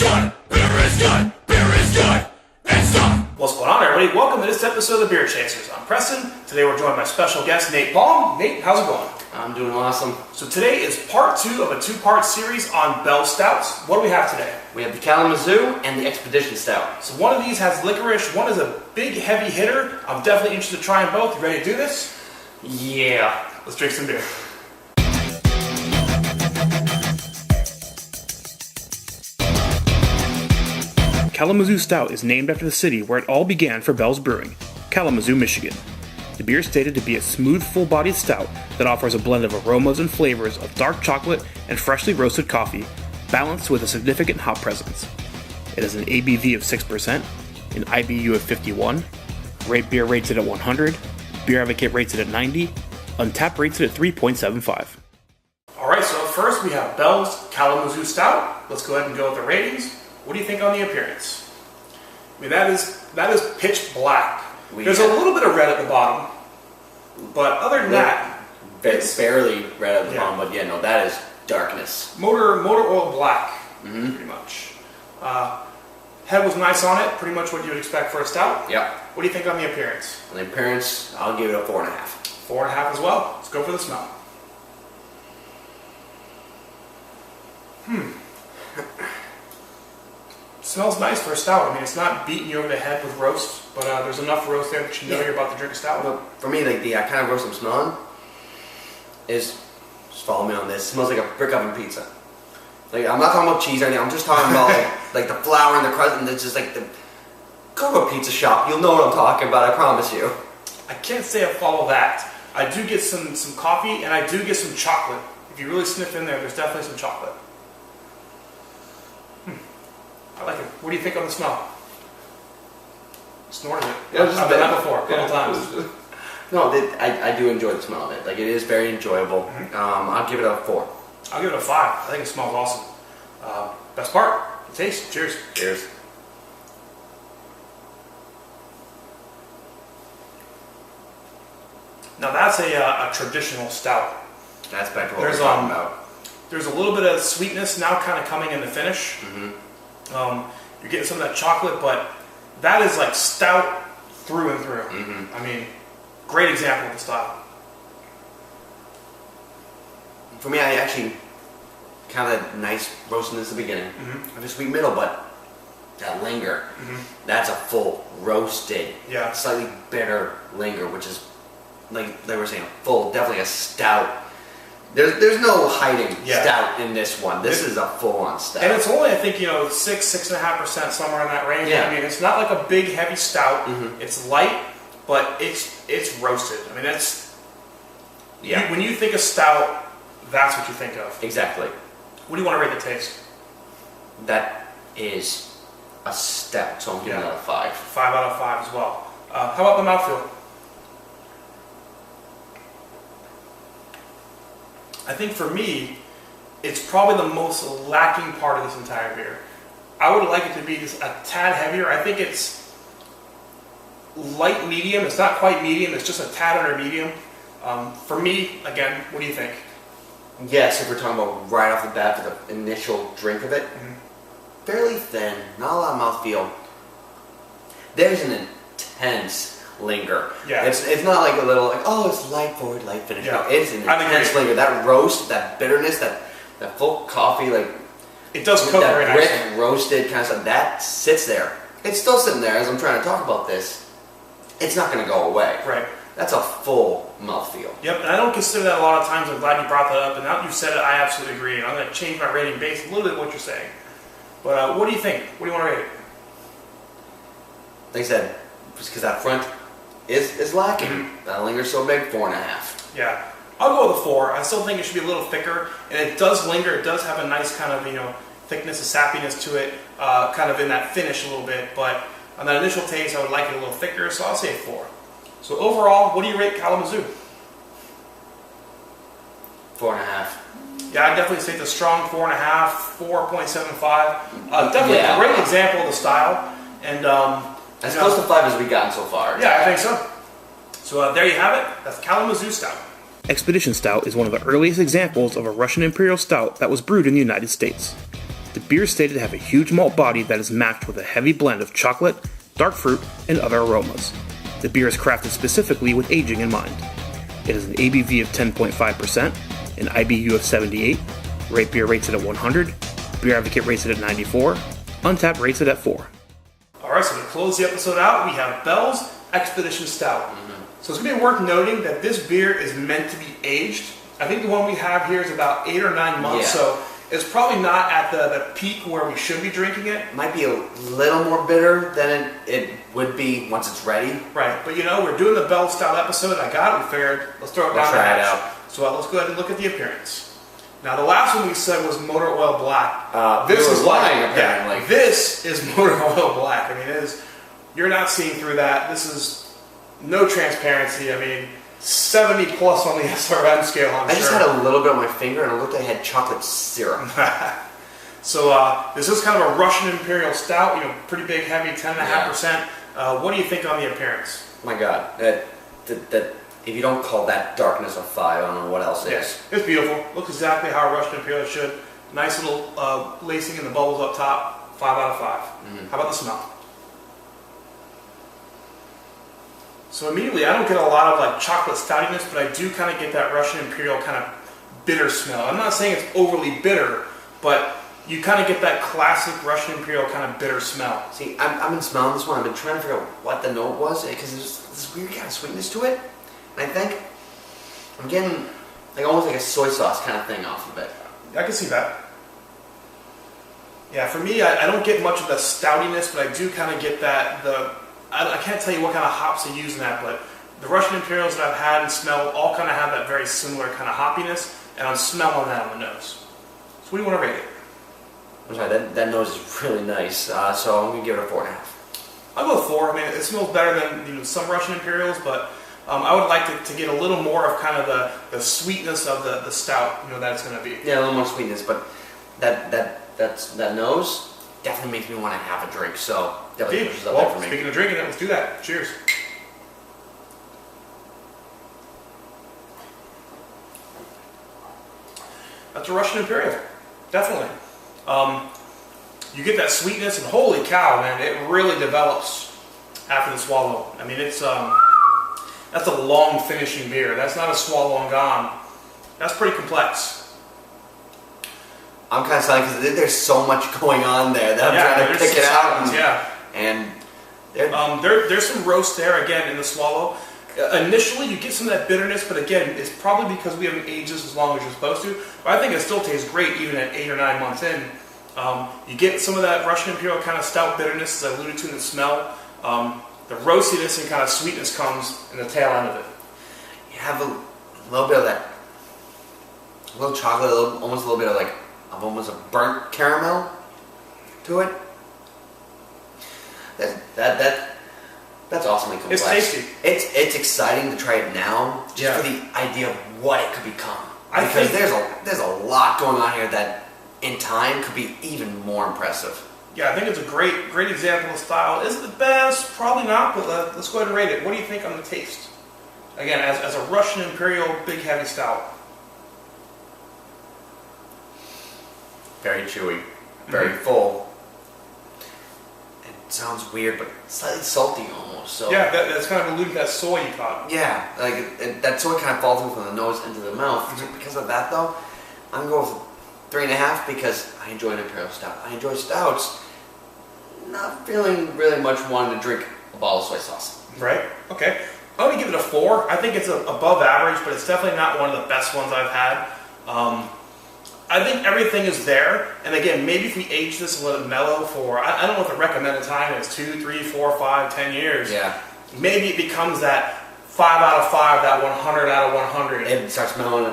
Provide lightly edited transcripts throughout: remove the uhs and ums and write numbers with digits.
good, beer is good, beer is good, and stuff. What's going on, everybody? Welcome to this episode of The Beer Chasers. I'm Preston. Today we're joined by special guest Nate Baum. Nate, how's it going? I'm doing awesome. So today is part 2 of a 2-part series on Bell's Stouts. What do we have today? We have the Kalamazoo and the Expedition Stout. So one of these has licorice, one is a big heavy hitter. I'm definitely interested in trying both. You ready to do this? Yeah. Let's drink some beer. Kalamazoo Stout is named after the city where it all began for Bell's Brewing, Kalamazoo, Michigan. The beer is stated to be a smooth, full-bodied stout that offers a blend of aromas and flavors of dark chocolate and freshly roasted coffee, balanced with a significant hop presence. It has an ABV of 6%, an IBU of 51, Rate Beer rates it at 100, Beer Advocate rates it at 90, Untappd rates it at 3.75. Alright, so first we have Bell's Kalamazoo Stout. Let's go ahead and go with the ratings. What do you think on the appearance? I mean, that is pitch black. There's a little bit of red at the bottom, but other than that, it's barely red at the bottom, but yeah, no, that is darkness. Motor oil black, pretty much. Head was nice on it, pretty much what you would expect for a stout. Yeah. What do you think on the appearance? On the appearance, I'll give it a 4.5. 4.5 as well. Let's go for the smell. Smells nice for a stout. I mean, it's not beating you over the head with roast, but there's enough roast there that you know you're about to drink a stout. Well, for me, like the kind of roast I'm smelling is, just follow me on this, it smells like a brick oven pizza. Like, I'm not talking about cheese or anything, I'm just talking about like the flour and the crust, and it's just like the, go to a pizza shop, you'll know what I'm talking about, I promise you. I can't say I follow that. I do get some coffee, and I do get some chocolate. If you really sniff in there, there's definitely some chocolate. I like it. What do you think on the smell? Snorted it. Yeah, I've done that before, a couple times. No, I do enjoy the smell of it. Like, it is very enjoyable. I'll give it a 4. I'll give it a 5. I think it smells awesome. Best part, the taste. Cheers. Cheers. Now that's a traditional stout. That's back to what we're talking about. There's a little bit of sweetness now kind of coming in the finish. You're getting some of that chocolate, but that is like stout through and through. I mean, great example of the style. For me, I actually kind of nice roastiness at the beginning, and a sweet middle, but that linger, that's a full roasted, slightly bitter linger, which is like they were saying, full, definitely a stout. There's no hiding stout in this one. This is a full-on stout. And it's only, I think, 6.5%, somewhere in that range. Yeah. I mean, it's not like a big, heavy stout. It's light, but it's roasted. I mean, that's... Yeah. When you think of stout, that's what you think of. Exactly. What do you want to rate the taste? That is a stout, so I'm giving it a 5. 5 out of 5 as well. How about the mouthfeel? I think for me, it's probably the most lacking part of this entire beer. I would like it to be just a tad heavier. I think it's light medium. It's not quite medium. It's just a tad under medium. For me, again, what do you think? Yes, if we're talking about right off the bat for the initial drink of it, fairly thin, not a lot of mouthfeel. There's an intense linger. Yeah. It's not like a little, like, oh, it's light forward, light finish. Yeah. No, it's an intense linger. That roast, that bitterness, that full coffee, like... It does cook very nicely. That brick roasted kind of stuff, that sits there. It's still sitting there as I'm trying to talk about this. It's not going to go away. Right. That's a full mouthfeel. Yep, and I don't consider that a lot of times. I'm glad you brought that up, and now that you've said it, I absolutely agree. And I'm going to change my rating based a little bit on what you're saying. But what do you think? What do you want to rate it? Like I said, just because that front is lacking. That linger's so big, 4.5. Yeah. I'll go with a 4. I still think it should be a little thicker, and it does linger. It does have a nice kind of, thickness and sappiness to it, kind of in that finish a little bit. But on that initial taste, I would like it a little thicker, so I'll say 4. So overall, what do you rate Kalamazoo? 4.5. Yeah, I'd definitely say it's a strong 4.5, 4.75. Definitely a great example of the style. And as close to 5 as we've gotten so far. Yeah, I think so. So there you have it. That's Kalamazoo Stout. Expedition Stout is one of the earliest examples of a Russian Imperial Stout that was brewed in the United States. The beer is stated to have a huge malt body that is matched with a heavy blend of chocolate, dark fruit, and other aromas. The beer is crafted specifically with aging in mind. It has an ABV of 10.5%, an IBU of 78, Rate Beer rates it at 100, Beer Advocate rates it at 94, Untappd rates it at 4. Alright, so to close the episode out, we have Bell's Expedition Stout. So it's going to be worth noting that this beer is meant to be aged. I think the one we have here is about 8 or 9 months, so it's probably not at the peak where we should be drinking it. Might be a little more bitter than it would be once it's ready. Right, but we're doing the Bell Stout episode. I got it. We figured, let's throw it down. Try it out. So let's go ahead and look at the appearance. Now, the last one we said was Motor Oil Black. This is lying, apparently. Yeah, this is Motor Oil Black. I mean, it is. You're not seeing through that. This is no transparency. I mean, 70 plus on the SRM scale, I'm sure. I just had a little bit on my finger and it looked like it had chocolate syrup. So this is kind of a Russian Imperial Stout, pretty big, heavy, 10.5%. What do you think on the appearance? My God, that if you don't call that darkness a 5, I don't know what else is. It's beautiful. Looks exactly how a Russian Imperial should. Nice little lacing in the bubbles up top. 5 out of 5. How about the smell? So immediately, I don't get a lot of chocolate stoutiness, but I do kind of get that Russian Imperial kind of bitter smell. I'm not saying it's overly bitter, but you kind of get that classic Russian Imperial kind of bitter smell. See, I've been smelling this one. I've been trying to figure out what the note was because there's this weird kind of sweetness to it. And I think I'm getting almost like a soy sauce kind of thing off of it. I can see that. Yeah, for me, I don't get much of the stoutiness, but I do kind of get that I can't tell you what kind of hops they use in that, but the Russian Imperials that I've had and smelled all kind of have that very similar kind of hoppiness, and I'm smelling that on the nose. So what do you want to rate it? I'm sorry, that nose is really nice, so I'm going to give it a 4.5. I'll go 4. I mean, it smells better than some Russian Imperials, but I would like to get a little more of kind of the sweetness of the stout, that it's going to be. Yeah, a little more sweetness, but that nose definitely makes me want to have a drink, so definitely pushes up there for me. Speaking of drinking it, let's do that. Cheers. That's a Russian Imperial. Definitely. You get that sweetness, and holy cow, man, it really develops after the swallow. I mean, it's that's a long finishing beer. That's not a swallow and gone. That's pretty complex. I'm kind of silent because there's so much going on there that I'm trying to pick it out. And there's some roast there again in the swallow. Initially, you get some of that bitterness, but again, it's probably because we haven't aged this as long as you're supposed to. But I think it still tastes great even at 8 or 9 months in. You get some of that Russian Imperial kind of stout bitterness, as I alluded to in the smell. The roastiness and kind of sweetness comes in the tail end of it. You have a little bit of that, a little chocolate, almost a little bit of almost a burnt caramel to it. That's awesomely complex. It's tasty. It's exciting to try it now, just for the idea of what it could become. Because there's a lot going on here that, in time, could be even more impressive. Yeah, I think it's a great example of style. Is it the best? Probably not, but let's go ahead and rate it. What do you think on the taste? Again, as a Russian Imperial big heavy stout. Very chewy, very full. It sounds weird, but slightly salty almost. So yeah, that's kind of alluding to that soy you caught. Yeah, that soy kind of falls from the nose into the mouth. So because of that, though, I'm going with 3.5 because I enjoy an Imperial Stout. I enjoy stouts. Not feeling really much wanting to drink a bottle of soy sauce. Right. Okay. I'm going to give it a 4. I think it's above average, but it's definitely not one of the best ones I've had. I think everything is there, and again, maybe if we age this and let it mellow for, I don't know what the recommended time is, 2, 3, 4, 5, 10 years. Yeah. Maybe it becomes that 5 out of 5, that 100 out of 100. It starts mellowing,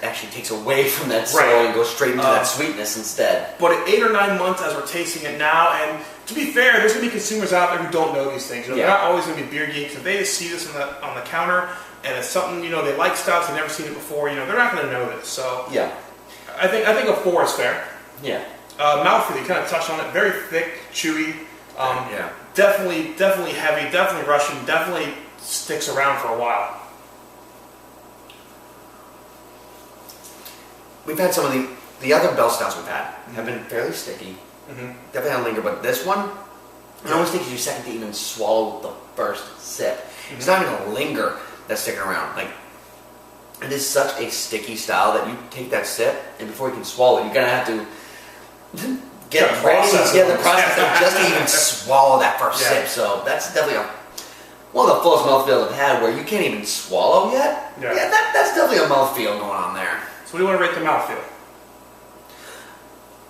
actually takes away from that soy and goes straight into that sweetness instead. But at 8 or 9 months, as we're tasting it now, and to be fair, there's going to be consumers out there who don't know these things. They're not always going to be beer geeks. If they just see this on the counter, and it's something, they like stouts, they've never seen it before, they're not going to know this. So yeah. I think a 4 is fair. Yeah. Mouthfeel, you kind of touched on it. Very thick, chewy. Definitely heavy. Definitely Russian. Definitely sticks around for a while. We've had some of the the other Bell Stouts we've had have been fairly sticky. Definitely had a linger, but this one, it almost takes you a second to even swallow the first sip. It's not even a linger that's sticking around. Like, it is such a sticky style that you take that sip, and before you can swallow it, you're gonna have to get the process just to even swallow that first sip. So that's definitely one of the fullest mouthfeels I've had, where you can't even swallow yet. Yeah, that's definitely a mouthfeel going on there. So what do you want to rate the mouthfeel?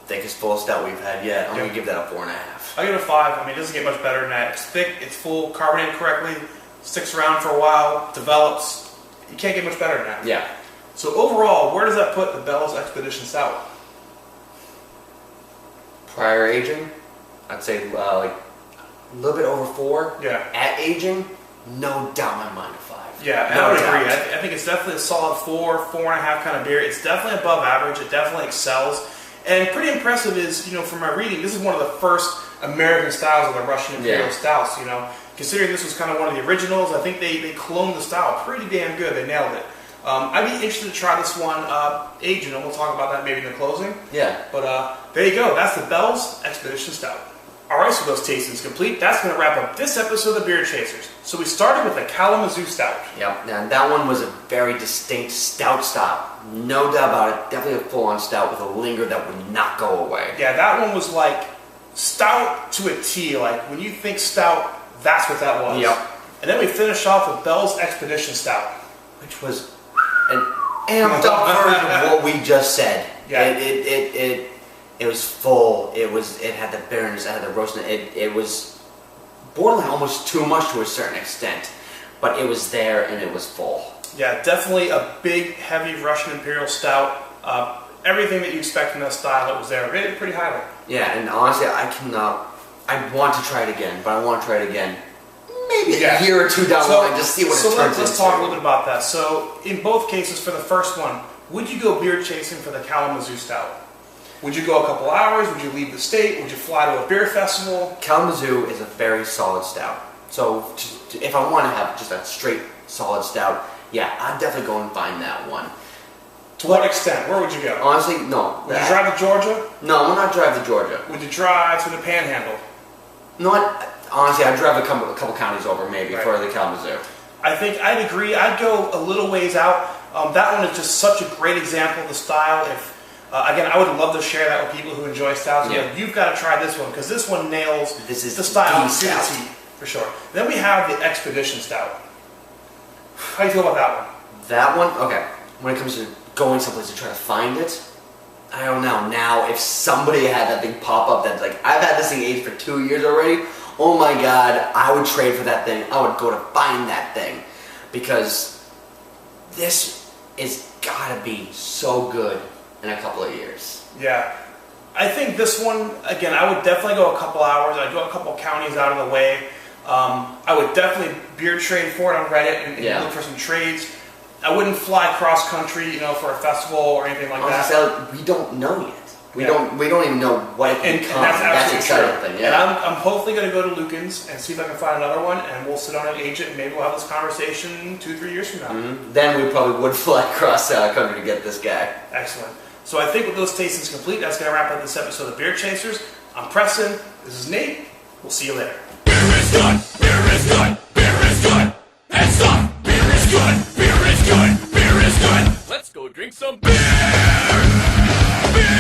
Thickest full stout we've had yet. I'm gonna give that a 4.5. I give it a 5. I mean, it doesn't get much better than that. It's thick, it's full, carbonated correctly, sticks around for a while, develops. You can't get much better than that. Yeah. So overall, where does that put the Bell's Expedition Stout? Prior aging, I'd say like a little bit over 4. Yeah. At aging, no doubt in my mind a 5. Yeah, and I would agree. I think it's definitely a solid 4, 4.5 kind of beer. It's definitely above average. It definitely excels. And pretty impressive is, from my reading, this is one of the first American styles of the Russian Imperial Stouts, Considering this was kind of one of the originals, I think they cloned the style pretty damn good. They nailed it. I'd be interested to try this one aging, and we'll talk about that maybe in the closing. Yeah. But there you go. That's the Bell's Expedition Stout. Alright, so those tastings complete. That's going to wrap up this episode of the Beer Chasers. So we started with the Kalamazoo Stout. Yep, now that one was a very distinct stout style. No doubt about it. Definitely a full-on stout with a linger that would not go away. Yeah, that one was like stout to a T. Like, when you think stout, that's what that was. Yep. And then we finished off with Bell's Expedition Stout. Which was an amped up version of what we just said. Yeah. It was full. It had the bitterness. It had the roastness. It was borderline almost too much to a certain extent, but it was there and it was full. Yeah, definitely a big, heavy Russian Imperial Stout. Everything that you expect from that style, it was there. Rated pretty highly. Yeah, and honestly, I want to try it again, but I want to try it again maybe a year or two down the line, just see what it turns into. So let's talk a little bit about that. So in both cases, for the first one, would you go beer chasing for the Kalamazoo Stout? Would you go a couple hours? Would you leave the state? Would you fly to a beer festival? Kalamazoo is a very solid stout. So if I want to have just a straight solid stout, yeah, I'd definitely go and find that one. To what extent? Where would you go? Honestly, no. Would you drive to Georgia? No, I would not drive to Georgia. Would you drive to the Panhandle? No, honestly, I'd drive a couple counties over maybe for the Kalamazoo. I think I'd agree. I'd go a little ways out. That one is just such a great example of the style. Again, I would love to share that with people who enjoy stouts. Yeah. You've got to try this one because this one nails the style for sure. Then we have the Expedition Stout. How do you feel about that one? That one, okay. When it comes to going someplace to try to find it, I don't know. Now, if somebody had that thing pop up that's like, I've had this thing aged for 2 years already, oh my god, I would trade for that thing. I would go to find that thing. Because this is gotta be so good in a couple of years. Yeah. I think this one, again, I would definitely go a couple hours. I'd go a couple counties out of the way. I would definitely beer trade for it on Reddit and look for some trades. I wouldn't fly cross country, for a festival or anything like that. We don't know yet. We don't even know what it can come. That's the exciting thing. Yeah. And I'm hopefully going to go to Lucan's and see if I can find another one, and we'll sit on an agent, and maybe we'll have this conversation 2-3 years from now. Mm-hmm. Then we probably would fly cross country to get this guy. Excellent. So I think with those tastings complete, that's going to wrap up this episode of Beer Chasers. I'm Preston. This is Nate. We'll see you later. Beer is good. Beer is good. Beer is good. And stop. Beer is good. Beer is good. Beer is good. Let's go drink some beer. Beer.